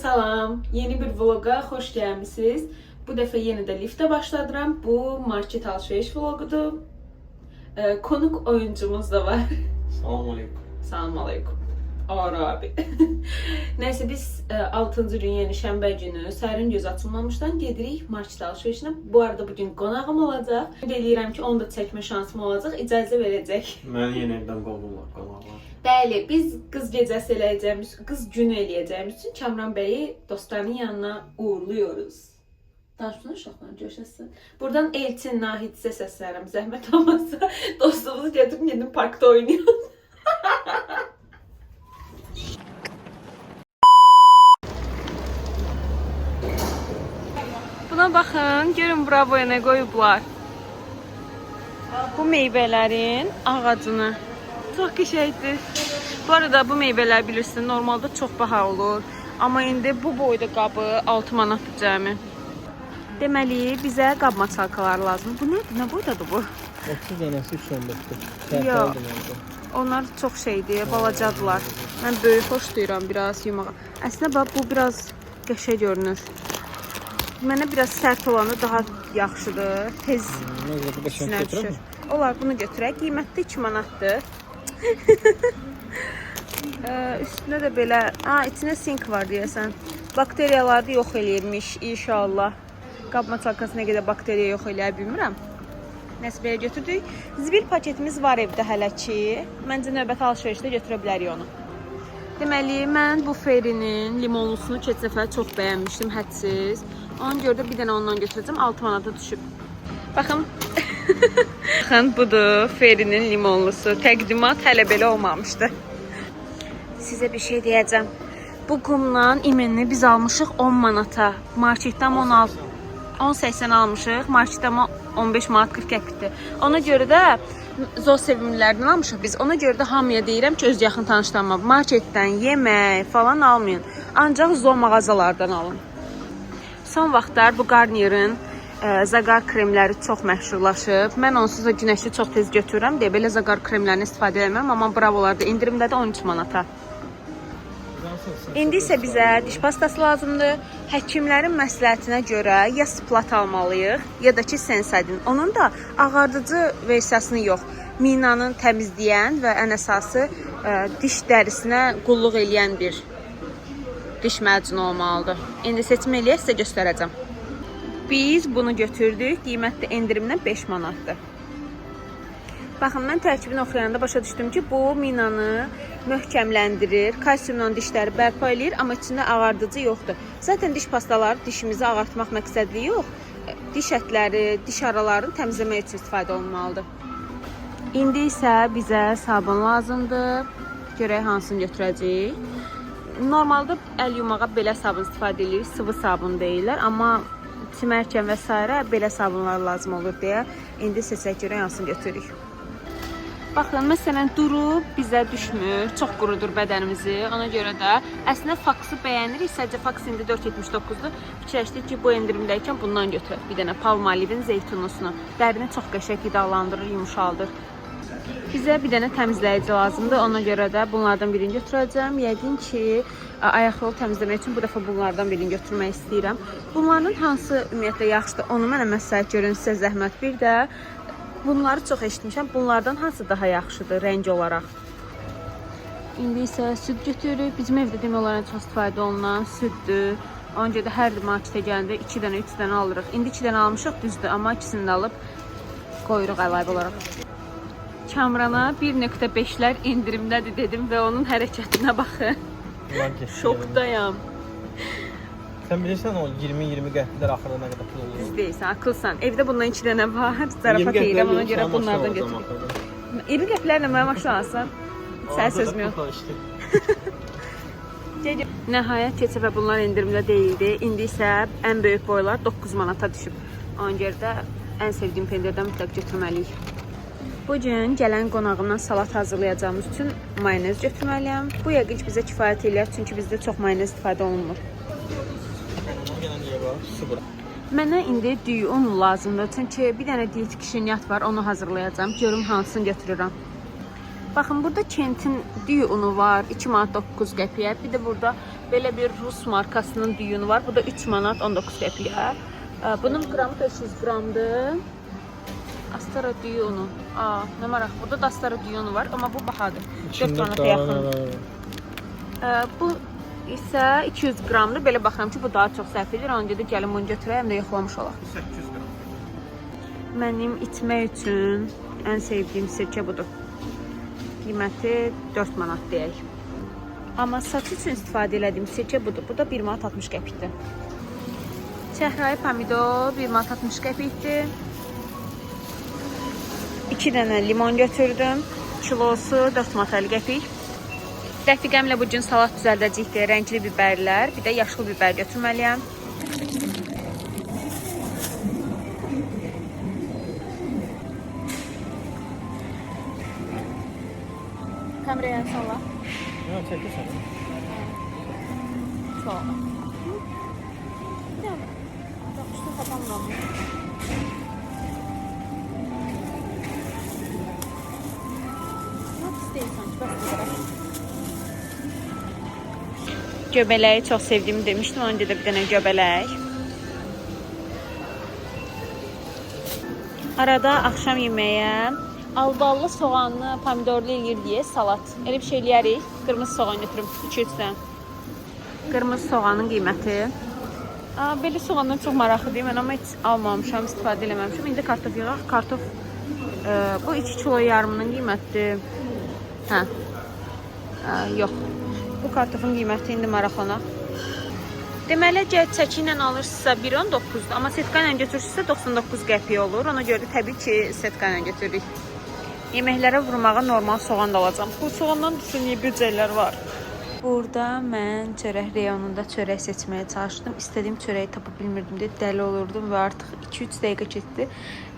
salam. Yeni bir vloga xoş gəlmisiniz. Bu dəfə yenə də liftə başladıram. Bu market alışveriş vlogudur. Konuk oyuncumuz da var. Salam aleyküm. Salam aleyküm. Ağır abi. Neyse biz 6-cı gün, yəni şənbə günü səhərin göz açılmamışdan gedirik market alışverişinə. Bu arada bugün qonağım olacaq. Ümid edirəm ki, onu da çəkmə şansım olacaq. İcazə verəcək. Mən yenə evdən qovurlar qonaqlar. Bəli, biz qız gecəsi eləyəcəyimiz, qız günü eləyəcəyimiz üçün Kamran bəyi dostlarının yanına uğurluyoruz. Danışsın uşaqlar, görüşəsin. Buradan Elçin, Nahid sizə səslənirəm. Zəhmət olmazsa dostluğunuzu götürüb gedin parkda oynayın. Buna baxın, görün bura boya nə qoyublar. Bu meyvələrin ağacını. Çox qəşəngdir. Bu arada bu meyvələr bilirsiniz, normalda çox baha olur. Amma indi bu boyda qabı 6 manatdır cəmi. Deməli, bizə qab maçalkalar lazım. Bu nə boydadır bu? 30 dənəsi 3.14-dür. Yox. Onlar çox şeydir, balacadılar. Mən böyük xoşlayıram, biraz yumağa. Əslində bax, bu biraz qəşəng görünür. Mənə biraz sərt olanı daha yaxşıdır. Tez üstünə düşür. Olar, bunu götürək. Qiymətdə 2 manatdır. Üstünə də belə, içində sink var deyəsən. Bakteriyaları da yox eləyirmiş inşallah. Qab maçalkası nə qədər bakteriya yox eləyə bilmirəm. Nəsə belə götürdük. Zibil paketimiz var evdə hələ ki. Məncə növbəti alışverişdə götürə bilərik onu. Deməli, mən bu Fairy'nin limonlusunu keçən dəfə çox bəyənmişdim, hədsiz. Ona görə də bir dənə ondan götürəcəm, 6 manata düşüb. Baxın. Baxın, budur Fairy'nin limonlusu. Təqdimat hələ belə olmamışdı. Sizə bir şey deyəcəm. Bu qumla imenini biz almışıq 10 manata. Marketdən 10.80 almışıq. Marketdən 15 manat 40 qəpikdir. Ona görə də zor sevimlilərdən almışıq biz. Ona görə də hamıya deyirəm ki, öz yaxın tanışlarıma marketdən yemək falan almayın. Ancaq zor mağazalardan alın. Son vaxtlar bu Garnier'in zaqar kremləri çox məşhurlaşıb. Mən onsuz da günəşli çox tez götürürəm deyə belə zaqar kremlərini istifadə etməm. Amma bravolarda indirimdədir 13 manata. İndi isə bizə diş pastası lazımdır. Həkimlərin məsləhətinə görə ya Splat almalıyıq, ya da ki Sensodyne. Onun da ağardıcı versiyasını yox, minanın təmizləyən və ən əsası diş dərisinə qulluq eləyən bir diş macunu olmalıdır. İndi seçim eləyək, sizə göstərəcəm. Biz bunu götürdük, qiymətdə endirimlə 5 manatdır. Baxın, mən tərkibini oxuyanda başa düşdüm ki, bu minanı möhkəmləndirir, kalsiumla dişləri bərpa eləyir, amma içində ağardıcı yoxdur. Zaten diş pastaları dişimizi ağartmaq məqsədli yox, diş ətləri, diş aralarını təmizləmək üçün istifadə olunmalıdır. İndi isə bizə sabun lazımdır. Görək hansını götürəcəyik. Normalda əl yumağa belə sabun istifadə edirik, sıvı sabun deyirlər, amma çimərkən və s. belə sabunlar lazım olur deyə indi seçək görək hansını götürürük. Baxın, məsələn, durub bizə düşmür, çox qurudur bədənimizi. Ona görə də əslində Fox'u bəyənirik. Sadəcə Fox indi 4.79-dur. Fikirləşdik ki, bu endirimdəykən bundan götürək. Bir dənə Palmolive'in zeytunlusunu. Dərini çox qəşəng qidalandırır, yumuşaldır. Bizə bir dənə təmizləyici lazımdır. Ona görə də bunlardan birini götürəcəm. Yəqin ki, ayaq yolu təmizləmək üçün bu dəfə bunlardan birini götürmək istəyirəm. Bunların hansı ümumiyyətlə yaxşıdır, onu mənə məsləhət görün, sizə zəhmət. Bir də bunları çox eşitmişəm. Bunlardan hansı daha yaxşıdır rəng olaraq? İndi isə süd götürürük. Bizim evdə demək olaraq çox istifadə olunan süddür. Ona görə də hər marketə gələndə 2 dənə, 3 dənə alırıq. İndi 2 dənə almışıq, düzdür. Amma ikisini də alıb qoyuruq əlavə olaraq. Kamrana 1.5'lər indirimdədir dedim və onun hərəkətinə baxın. Şokdayam. Sən bilirsən o 20-20 qəpiklər axırda nə qədər pul olur? Düz deyilsən, akılsan. Evdə bundan 2 dənə var. Zarafat edirəm, ona görə bunlardan götürürük. 20 qəpiklərlə mənə maşın alsan, sən sözüm yox. Nəhayət keçə və bunlar endirimdə deyildi. İndi isə ən böyük boylar 9 manata düşüb. Ona görə də ən sevdiyim pendirdən mütləq götürməliyik. Bugün gələn qonağımdan salat hazırlayacağımız üçün mayonez götürməliyəm. Bu yəqin ki bizə kifayət eləyər, çünki bizdə çox mayonez istifadə olunmur. Mənə indi düyü unu lazımdır, çünki bir dənə diyet kişniyyat var, onu hazırlayacağım. Görüm hansını götürürəm. Baxın, burada Kentin düyü unu var, 2 manat 9 qəpiyə. Bir də burada belə bir Rus markasının düyü unu var. Bu da 3 manat 19 qəpiyə. Bunun qramı 500 qramdır. Astara düyü unu. Nə maraq. Burada da Astara düyü unu var, amma bu bahadır. 4 manata yaxın. Bu isə 200 qramdır. Belə baxıram ki, bu daha çox səhv edir. Ona görə gəlin bunu götürək, həm də yoxlamış olaq. 800 qram. Mənim içmək üçün ən sevdiyim sirkə budur. Qiyməti 4 manat deyək. Amma saç üçün istifadə etdiyim sirkə budur. Bu da 1 manat 60 qəpikdir. Çəhrayı pomidor 1 manat 60 qəpikdir. 2 dənə limon götürdüm. Kilosu 4 manat 50 qəpik. Rəfiqəmlə bu gün salat düzəldəcəkdir. Rəngli bibərlər, bir də yaşlı bibər götürməliyəm. Kameraya salla. Yox, çəkirsən. Sağ ol. Yaxşı, tapamıram. Nə istəyirsən? Göbələyi çox sevdiyimi demişdim. Ona görə bir dənə göbələk. Arada axşam yeməyə albalı, soğanlı, pomidorlu eləyir salat. Elə bir şey eləyərik. Qırmızı soğan götürüm 2-3 dənə. Qırmızı soğanın qiyməti. Belə soğandan çox maraqlı deyim. Mən amma heç almamışam, istifadə eləməmişəm. İndi kartof yığaq. Kartof bu 2 kilo yarımının qiymətidir. Yox. Bu kartofun qiyməti indi maraqlanaq. Deməli, çəki ilə alırsınızsa 1.19-dur. Amma setka ilə götürürsünüzsə 99 qəpik olur. Ona görə də təbii ki, setka ilə götürürük. Yeməklərə vurmağa normal soğan da alacağım. Bu soğandan düşün, büdcələr var. Burada mən çörək reyonunda çörək seçməyə çalışdım. İstədiyim çörəyi tapa bilmirdim deyə dəli olurdum və artıq 2-3 dəqiqə keçdi.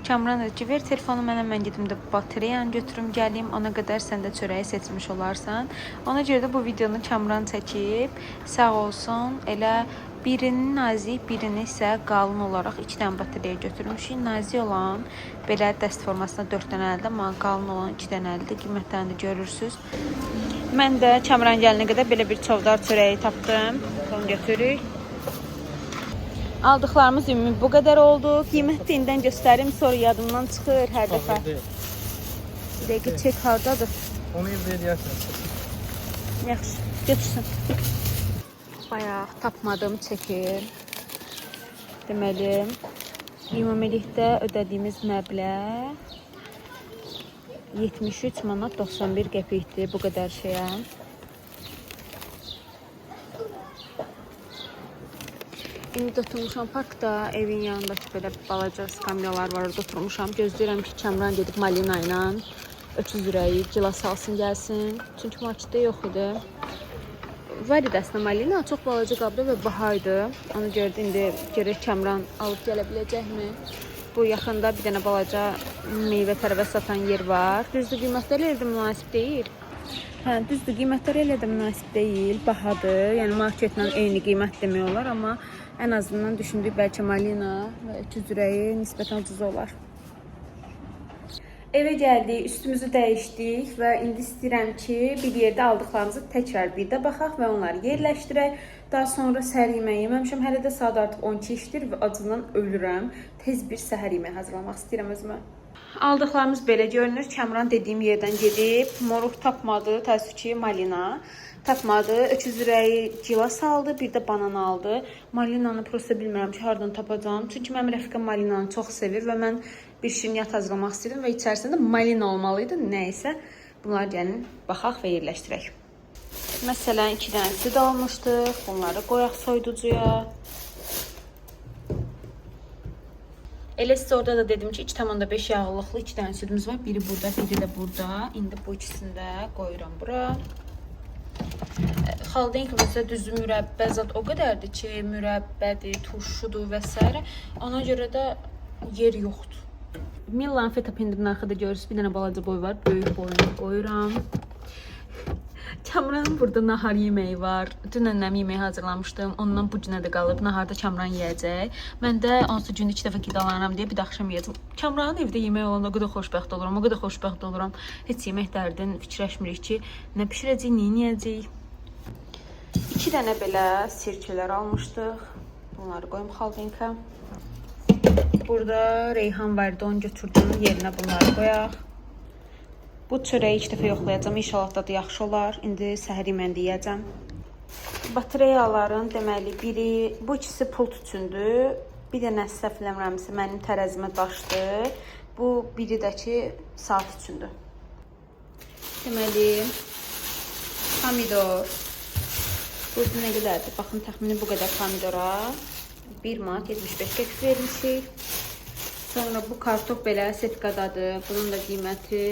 Kamran dedi ki, ver telefonu mənə, mən gedim də batareyanı götürüm, gəleyim. Ona qədər sən də çörəyi seçmiş olarsan. Ona görə də bu videonu Kamran çəkib, sağ olsun, elə birini nazik, birini isə qalın olaraq 2 dənə batareya götürmüşük. Nazik olan belə dəst formasında 4 dənə əldə, amma qalın olan 2 dənə əldə. Qiymətlərini də görürsünüz. Mən də Kamran gəlinə qədər belə bir çovdar çörəyi tapdım. Onu götürürük. Aldıqlarımız ümumi bu qədər oldu. Qiyməti indən göstərim, sonra yadımdan çıxır hər dəfə. Bir dəqiqə çək hardadır? Onu evdə edərsən. Yaxşı, götürsün. Bayaq tapmadığım çəkir. Deməli, ümumilikdə ödədiyimiz məbləğ 73 manat 91 qəpikdir bu qədər şeyə. İndi oturmuşam parkda, evin yanındakı belə balaca skamyalar var, orada oturmuşam. Gözləyirəm ki, Kamran gedib Malina ilə öküz ürəyi, gilas alsın, gəlsin. Çünki marketdə yox idi. Var idi əslində Malina, çox balaca qabda və bahaydı. Ona görə də indi görək Kamran alıb gələ biləcəkmi? Bu yaxında bir dənə balaca meyvə tərəvə satan yer var. Düzdür, qiymətlər elə də münasib deyil. Düzdür, qiymətlər elə də münasib deyil, bahadır. Yəni marketlə eyni qiymət demək olar, amma ən azından düşündük bəlkə Malina və öküz ürəyi nisbətən ucuz olar. Evə gəldik, üstümüzü dəyişdik və indi istəyirəm ki, bir yerdə aldıqlarımızı təkrar bir də baxaq və onları yerləşdirək. Daha sonra səhər yeməyi yeməmişəm. Hələ də saat artıq 12 işdir və acından ölürəm. Tez bir səhər yeməyi hazırlamaq istəyirəm özümə. Aldıqlarımız belə görünür. Kamran dediyim yerdən gedib, moruq tapmadı, təəssüf ki, Malina tapmadı. Öküz ürəyi gilas aldı, bir də banan aldı. Malinanı prosta bilmirəm ki, hardan tapacağım. Çünki mənim rəfiqəm Malinanı çox sevir və mən bir şirniyyat hazırlamaq istəyirdim və içərisində Malina olmalıydı. Nəysə, bunları gəlin, baxaq və yerləşdirək. Məsələn, 2 dənə süd almışdıq. Bunları qoyaq soyuducuya. Elə sizə orada da dedim ki, 2,5 yağlıqlı 2 dənə südümüz var. Biri burada, biri də burada. İndi bu ikisini də qoyuram bura. Xaldenkovizdə düzü mürəbbə zat o qədərdir ki, mürəbbədir, turşudur və s. Ona görə də yer yoxdur. Millan feta pendirimin arxada görürsünüz, bir dənə balaca boy var. Böyük boyunu qoyuram. Kamranın burada nahar yeməyi var. Dünən nəm yeməyi hazırlamışdım. Ondan bu günə də qalıb. Naharda Kamran yeyəcək. Mən də onsuz gün 2 dəfə qidalanıram deyə bir də axşam yeyəcəm. Kamranın evdə yemək olanda o qədər xoşbəxt oluram, o qədər xoşbəxt oluram. Heç yemək dərdin fikirləşmirik ki, nə bişirəcəyik, nə yeyəcəyik. 2 dənə belə sirkələr almışdıq. Bunları qoyum xaldenka. Burada reyhan vardı, onu götürdüm. Yerinə bunları qoyaq. Bu çörəyi 2 dəfə yoxlayacağım. İnşallah dadı yaxşı olar. İndi səhər yeməyində yeyəcəm. Batareyaların deməli biri, bu ikisi pult üçündür. Bir də nə səhv eləmirəmsə mənim tərəzimə daşdı. Bu biri də ki saat üçündür. Deməli pomidor. Bu nə qədərdir? Baxın təxmini bu qədər pomidora 1 manat 75 qəpik vermişik. Sonra bu kartof belə setkadadır. Bunun da qiyməti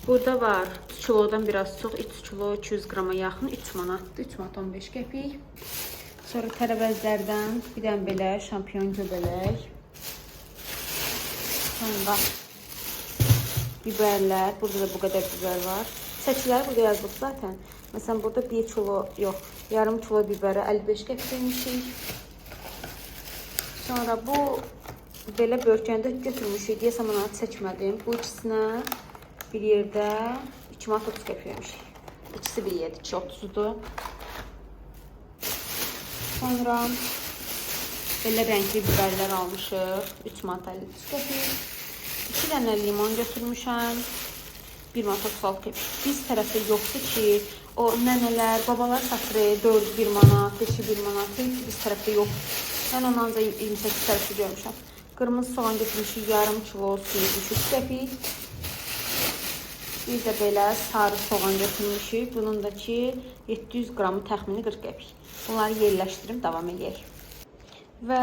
burada var. 3 kilodan biraz çox, 3 kilo 200 qrama yaxın 3 manatdır. 3 manat 15 qəpik. Sonra tərəvəzlərdən bir dənə belə şampiyon göbələk. Sonra biberlər. Burada da bu qədər biber var. Çəkiləri burada yazılıb zaten. Məsələn burada 1 kilo yox, yarım kilo bibərə 55 qəpik vermişik. Sonra bu belə bölgəndə götürmüşük. Deyəsəm onu çəkmədim. Bu ikisinə bir yerdə 2 manat 30 qəpik vermişik. İkisi bir yerdə 2.30-dur. Sonra belə rəngli biberlər almışıq. 3 manat 53 qəpik. 2 dənə limon götürmüşəm. 1 manat 36 qəpik. Biz tərəfdə yoxdur ki, o nənələr, babalar satır 4 1 manat, 5 1 manat. Biz tərəfdə yox. Mən onu ancaq 28 tərəfdə görmüşəm. Qırmızı soğan götürmüşük, yarım kilo 173 qəpik. Bir də belə sarı soğan götürmüşük. Bunun da ki 700 qramı təxmini 40 qəpik. Bunları yerləşdirib davam edək. Və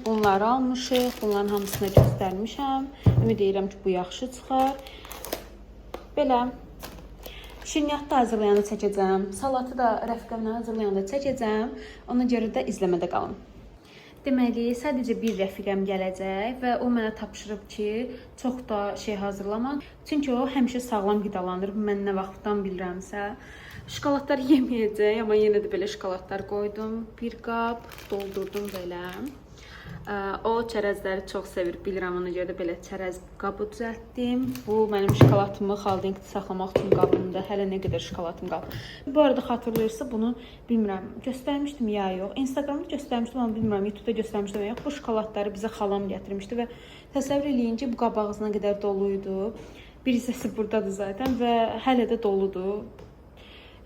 bunları almışıq. Bunların hamısını göstərmişəm. Ümid edirəm ki, bu yaxşı çıxar. Belə şirniyyatı da hazırlayanda çəkəcəm. Salatı da rəfiqəmlə hazırlayanda çəkəcəm. Ona görə də izləmədə qalın. Deməli, sadəcə bir rəfiqəm gələcək və o mənə tapşırıb ki, çox da şey hazırlamaq. Çünki o həmişə sağlam qidalanır. Mən nə vaxtdan bilirəmsə. Şokoladlar yeməyəcək, amma yenə də belə şokoladlar qoydum. Bir qab doldurdum belə. O çərəzləri çox sevir, bilirəm, ona görə də belə çərəz qabı düzəltdim. Bu mənim şokoladımı xaldenkdə saxlamaq üçün qabımdır. Hələ nə qədər şokoladım qalıb. Bu arada xatırlayırsa bunu bilmirəm, göstərmişdim ya yox. Instagramda göstərmişdim, amma bilmirəm, YouTube'da göstərmişdim ya yox. Bu şokoladları bizə xalam gətirmişdi və təsəvvür eləyin ki, bu qab ağzına qədər doluydu. Bir hissəsi buradadır zaten və hələ də doludur.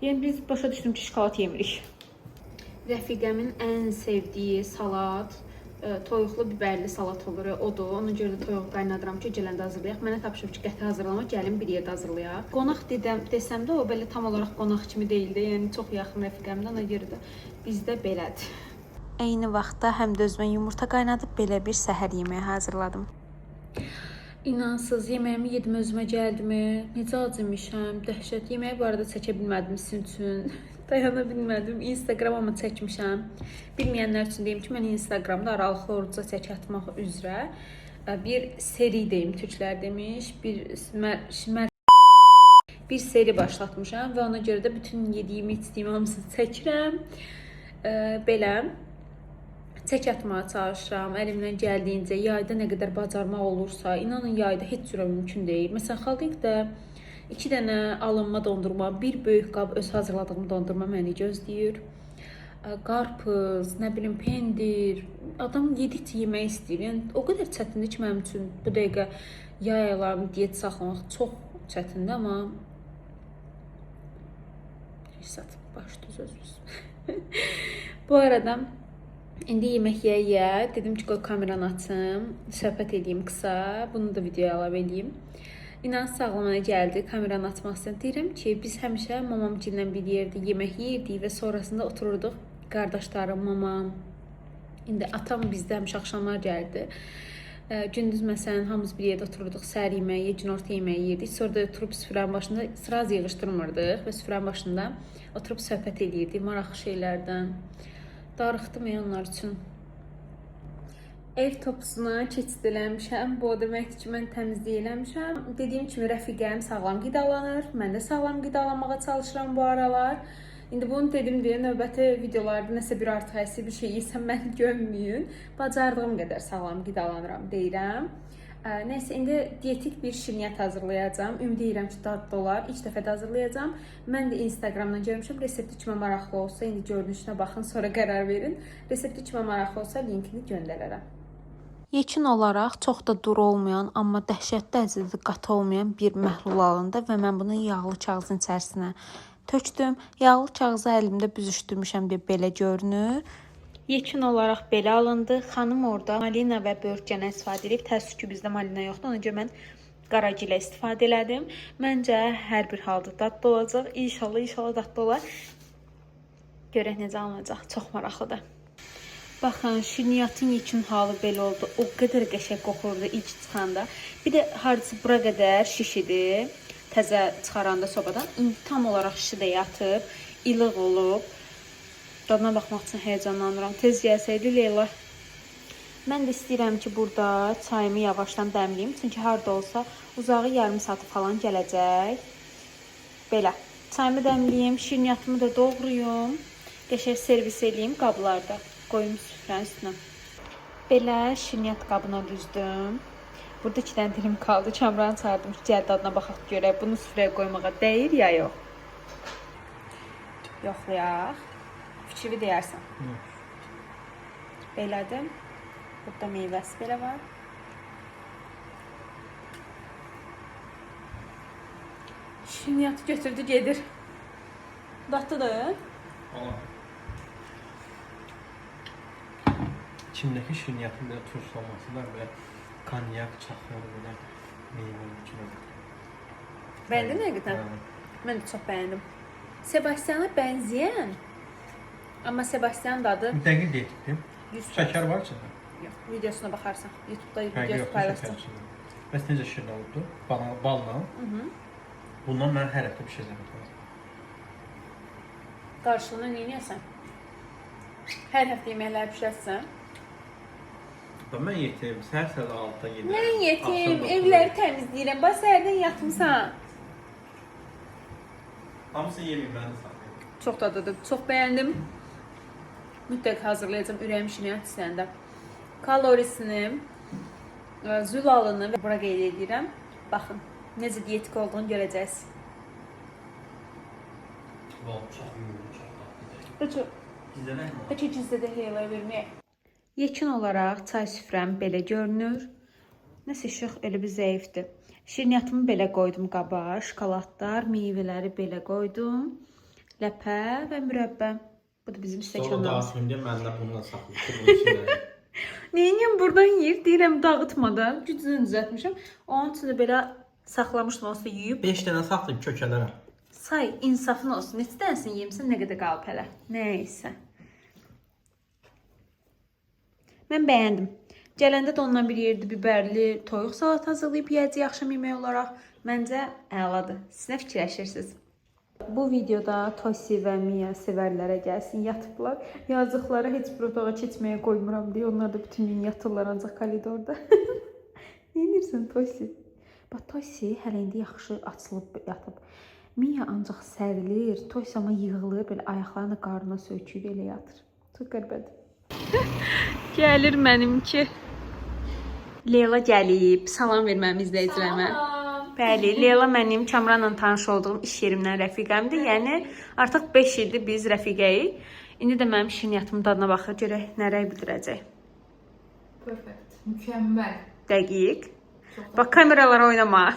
Yəni biz başa düşdüm ki, şokolad yemirik. Rəfiqəmin ən sevdiyi salat toyuqlu biberli salat olur, odur. Ona görə də toyuq qaynadıram ki, gələndə hazırlayaq. Mənə tapşırıb ki, qəti hazırlama, gəlin bir yerdə hazırlayaq. Qonaq desəm də o belə tam olaraq qonaq kimi deyildi. Yəni çox yaxın rəfiqəmdir, ona görə də bizdə belədir. Eyni vaxtda həm də özümə yumurta qaynadıb belə bir səhər yeməyi hazırladım. İnansız yeməyimi yedim, özümə gəldimi? Necə acımışam, dəhşət. Yeməyi bu arada çəkə bilmədim sizin üçün. Dayana bilmədim. Instagram'a çəkmişəm. Bilməyənlər üçün deyim ki, mən Instagramda aralıqlı oruca çək atmaq üzrə bir seri deyim, türklər demiş, bir seri başlatmışam və ona görə də bütün yediyimi, içdiyimi hamısını çəkirəm. Belə çək atmağa çalışıram, əlimdən gəldiyincə, yayda nə qədər bacarmaq olursa, inanın yayda heç cürə mümkün deyil. Məsələn, xaldenkdə 2 dənə alınma dondurma, bir böyük qab öz hazırladığım dondurma məni gözləyir. Qarpız, nə bilim, pendir. Adam yedikcə yemək istəyir. Yəni, o qədər çətindir ki, mənim üçün bu dəqiqə yay aylarını diyet saxlamaq çox çətindir, amma Rəşad, başdı sözümüz. Bu arada indi yemək yeyə, dedim ki, qoy kameranı açım, söhbət edeyim qısa, bunu da videoya əlavə edeyim. İnan sağlamana gəldi, kameranı açmaq istəyəm. Deyirəm ki, biz həmişə mamamgillə bir yerdə yemək yeyirdik və sonrasında otururduq. Qardaşlarım, mamam, indi atam bizdə həmişə axşamlar gəldi. Gündüz məsələn, hamımız bir yerdə otururduq, səhər yeməyi, günorta yeməyi yeyirdik. Sonra da oturub süfrənin başında sıraz yığışdırmırdıq və süfrənin başında oturub söhbət edirdik maraqlı şeylərdən. Darıxdım onlar üçün. Ev topusuna keçid eləmişəm. Bu o deməkdir ki, mən təmizlik eləmişəm. Dediyim kimi rəfiqəm sağlam qidalanır. Mən də sağlam qidalanmağa çalışıram bu aralar. İndi bunu dedim deyə növbəti videolarda nəsə bir artıq həsi bir şey yesəm məni görməyin. Bacardığım qədər sağlam qidalanıram deyirəm. Nəysə, indi dietik bir şirniyyat hazırlayacağam. Ümid edirəm ki, dadlı olar. İlk dəfə də hazırlayacağım. Mən də Instagramdan görmüşəm. Resepti kimə maraqlı olsa, indi görünüşünə baxın, sonra qərar verin. Resepti kimə maraqlı olsa, linkini göndərərəm. Yekun olaraq çox da duru olmayan, amma dəhşətli dərəcədə qatı olmayan bir məhlul alındı və mən bunu yağlı kağızın içərisinə tökdüm. Yağlı kağızı əlimdə büzüşdürmüşəm deyə belə görünür. Yekun olaraq belə alındı. Xanım orada malina və börtgənə istifadə edib. Təəssüf ki, bizdə malina yoxdur. Ona görə mən qaragilə istifadə elədim. Məncə hər bir halda dadlı olacaq. İnşallah dadlı olar. Görək necə alınacaq. Çox maraqlıdır. Baxın, şirniyyatın yekun halı belə oldu. O qədər qəşəng qoxurdu ilk çıxanda. Bir də hardasa bura qədər şişidi. Təzə çıxaranda sobadan. İndi tam olaraq şişidə yatıb. İlıq olub. Dadına baxmaq üçün heyecanlanıram. Tez gəlsəydi Leyla. Mən də istəyirəm ki, burada çayımı yavaşdan dəmliyim. Çünki harda olsa uzağı yarım saat falan gələcək. Belə. Çayımı dəmliyim. Şirniyyatımı da doğrayım. Qəşəng servis eləyim qablarda. Qoyum süfrənin üstünə. Belə şirniyyat qabına düzdüm. Burada 2 dənə dilim qaldı. Kamranı çağırdım ki, gəl dadına baxaq görək. Bunu süfrəyə qoymağa dəyir ya yox? Yoxlayaq. Fikri deyərsən. Belədir. Burada meyvəsi belə var. Şirniyyatı götürdü, gedir. Dadlıdır. İçindəki şirniyyatın belə turşulaması da belə konyak, çaxır, belə meyvəli kimi. Bəyəndin həqiqətən? Mən də çox bəyəndim. Sebastiana bənzəyən, amma Sebastian dadı Dəqiq deyildim. Şəkər var içində? yox. Videosuna baxarsan. YouTube'da videosu paylaşacağım. Bəs necə şirin oldu? Balla. Bundan mən hər həftə bişirəcəm. Qarşılığında nə edirsən? Hər həftə yeməklər bişirsən? Mən yetim, səhər-səhər 6-da gedirəm. Mən yetim, evləri təmizləyirəm. Bax, səhərdən yatmısan. Hamısı yeməyim, mən də saxlayayım. Çox dadıdır, çox bəyəndim. Mütləq hazırlayacağım ürəyim şirniyyat istəyəndə. Kalorisini, zülalını bura qeyd edirəm. Baxın, necə dietik olduğunu görəcəksiniz. Çox Peki cizdə Leyla'ya verməyək. Yekun olaraq çay süfrəm belə görünür. Nəsə işıq elə bir zəifdir. Şirniyyatımı belə qoydum qaba, şokoladlar, meyvələri belə qoydum. Ləpə və mürəbbə. Bu da bizim stəkanlarımız. Sonra da məndə bununla saxlayıb. Neyiniyəm buradan yeyir, deyirəm dağıtmadan. Gücünü düzəltmişəm. Onun üçün də belə saxlamışdım, olsa yuyub. 5 dənə saxlayıb kökələrəm. Say, insafın olsun. Neçə dənəsini yemsən, nə qədər qalıb hələ. Nəysə. Mən bəyəndim. Gələndə də ondan bir yerdə bibərli toyuq salat hazırlayıb yeyəcək axşam yeməyi olaraq. Məncə əladır. Siz nə fikirləşirsiniz? Bu videoda Tosi və Mia sevərlərə gəlsin, yatıblar. Yazıqlara heç bir otağa keçməyə qoymuram deyə. Onlar da bütün gün yatırlar ancaq koridorda. Nə edirsən Tosi? Bax, Tosi hələ indi yaxşı açılıb yatıb. Mia ancaq sərilir, Tosi amma yığılır, belə ayaqlarını qarnına söyküyüb elə yatır. Çox qəribədir. Gəlir mənimki. Leyla gəlib. Salam verməmi izləyicilərimə. Bəli, Leyla mənim Kamranla tanış olduğum iş yerimdən rəfiqəmdir. Yəni artıq 5 ildir biz rəfiqəyik. İndi də mənim şirniyyatımın dadına baxır, görək nə rəy bildirəcək. Perfect. Mükəmməl. Dəqiq. Bax, kameralara oynama.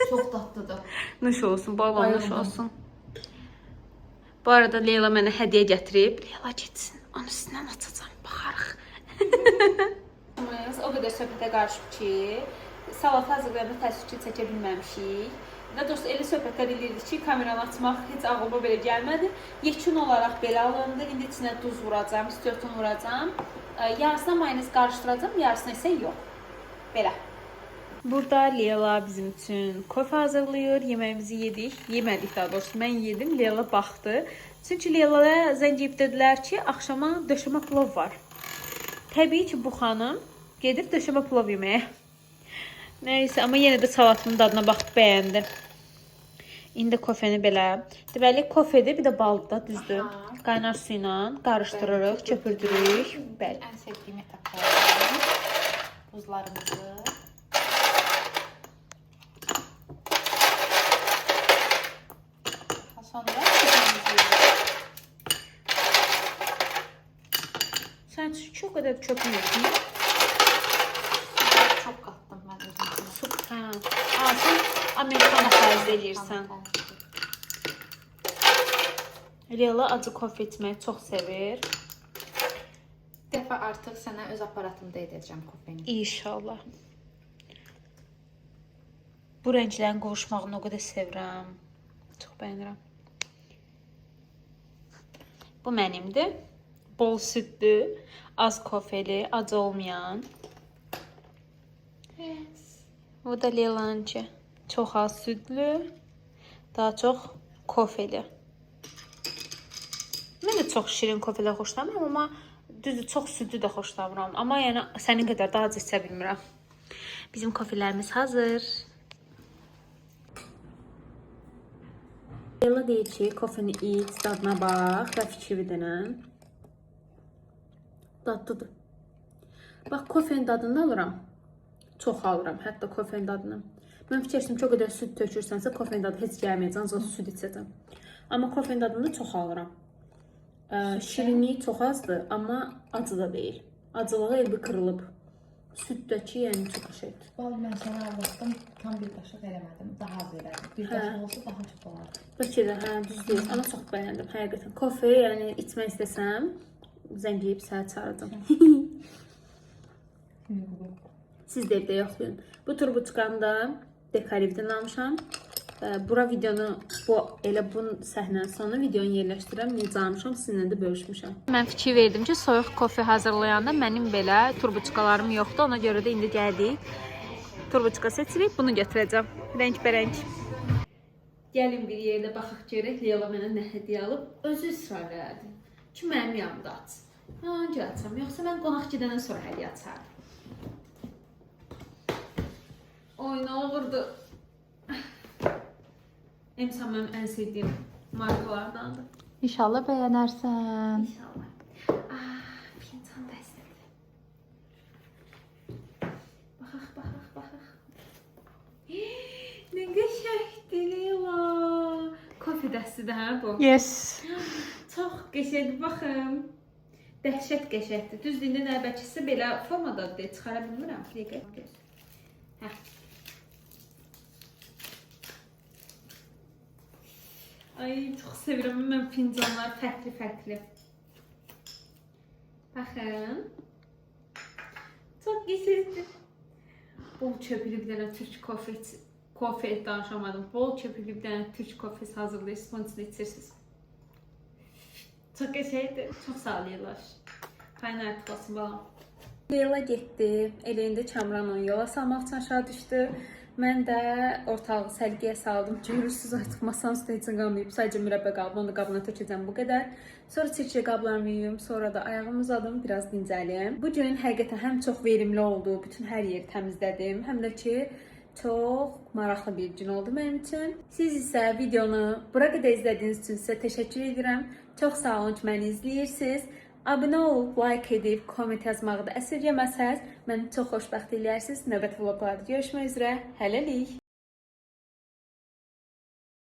Çox dadlıdır. Nuş olsun, bol nuş olsun. Bu arada Leyla mənə hədiyyə gətirib. Leyla getsin, onun üstündən açacağam, baxarıq. O qədər söhbətə qarışıb ki, salat hazırlayanda təəssüf ki, çəkə bilməmişik. Daha doğrusu elə söhbətlər edirdik ki, kameranı açmaq heç ağlıma belə gəlmədi. Yekun olaraq belə alındı. İndi içinə duz vuracağım, istiotun vuracağım. Yarısına mayonez qarışdıracağım, yarısına isə yox. Belə. Burada Leyla bizim üçün kofe hazırlayır. Yeməyimizi yedik. Yemədik daha doğrusu. Mən yedim, Leyla baxdı. Çünki Leyla'ya zəng edib dedilər ki, axşama döşəmə plov var. Təbii ki, bu xanım Gedib döşəmə plov yeməyə. Nəysə, amma yenə də salatının dadına baxıb bəyəndim. İndi kofeni belə. Deməli, kofedir, bir də baldır da, düzdür. Qaynar su ilə qarışdırırıq, köpürdürürük. Bəli. En sevdiğim etaplardan buzlarımızı. Sonra Sən çox qədər çöpmüyorsun. çok kattım ben özümden. Çok, hə. Sən Amerikana fərz eləyirsən. Leyla acı kofe içməyi çox sevir. Bir defa artık sana öz aparatımda edeceğim kofeni. İnşallah. Bu rənglərin qovuşmağını o qədər sevirəm. Çox bəyənirəm. Bu mənimdir. Bol südlü, az kofeli, acı olmayan. Yes. Bu da Leyla'nınki. Çox az südlü, daha çox kofeli. Mən də çox şirin kofelə xoşlamıram, amma düzdür, çox südlü də xoşlamıram. Amma yəni sənin qədər daha az içə bilmirəm. Bizim kofelərimiz hazır. Leyla deyir ki, kofeni iç, dadına bax və fikir edinən. Dadlıdır. Bax, kofenin dadını alıram. Çox alıram, hətta kofenin dadını. Mən fikirləşdim ki, o qədər süd tökürsənsə, kofenin dadı heç gəlməyəcək, ancaq süd içəcəm. Amma kofenin dadını da çox alıram. Şirinliyi çox azdır, amma acı da deyil. Acılığı elbi kırılıb. Süddəki, yəni çox qəşəngdir. Bal ben sana anlattım. Tam bir kaşık eləmədim. Daha az elədim. Bir Hə. kaşık olsa daha çok olardı. Bəlkə də, hə, düz deyil. Amma çox bəyəndim, həqiqətən. Kofe, yəni içmək istəsəm, zəngiyib səhət çağırdım. Siz də evdə yoxlayın. Bu turbuçkanı da Dekarivdən almışam. Bura videonu, elə bu səhnənin sonu videonu yerləşdirəm. Necə almışam, sizinlə də bölüşmüşəm. Mən fikir verdim ki, soyuq kofe hazırlayanda mənim belə turbuçkalarım yoxdur. Ona görə də indi gəldik. Turbuçka seçirik, bunu götürəcəm. Rəngbərəng. Gəlin bir yerdə baxaq görək. Leyla mənə nə hədiyyə alıb. Özü israr elədi ki, mənim yanımda aç. Hangi açam? Yoxsa mən qonaq gedəndən sonra hədiyyə açarım. Oy, nə olurdu? Emsam mənim ən sevdiyim markalardandır. İnşallah beğenersen. İnşallah. Fincan dəstədir. Baxaq. Nə qəşəngdir Leyla. Kofe dəstidir hə bu? Yes. Çox qəşəngdir, baxın. Dəhşət qəşəngdir. Düzdür, indi nəlbəkisi belə formadadır deyə çıxara bilmirəm. Dəqiq. Hə. Ay, çox sevirəm mən fincanlar fərqli. Baxın. Çox qəşəngdir. Bol köpüklü bir dənə türk kofe danışamadım. Bol köpüklü bir dənə türk kofesi hazırlayırsınız, onun içində içirsiniz. Çox qəşəngdir. Çox sağ ol Leyla. Payın artıq olsun balam. Leyla getdi. Elə indi Kamran onu yola salmaq üçün aşağı düşdü. Mən də ortalığı səlqəyə saldım. Görürsünüz artıq masanın üstə heç qalmayıb. Sadəcə mürəbbə qalıb. Onu da qabına tökəcəm bu qədər. Sonra çirkli qablarımı yuyum. Sonra da ayağımı uzadım. Biraz dincəlim. Bu gün həqiqətən həm çox verimli oldu. Bütün hər yeri təmizlədim. Həm də ki çox maraqlı bir gün oldu mənim üçün. Siz isə videonu bura qədər izlədiyiniz üçün sizə təşəkkür edirəm. Çox sağ olun ki, məni izləyirsiniz. Abunə olub, like edib, komment yazmağı da əsirgəməsəz, məni çox xoşbəxt eləyərsiniz. Növbəti vloglarda görüşmək üzrə. Hələlik.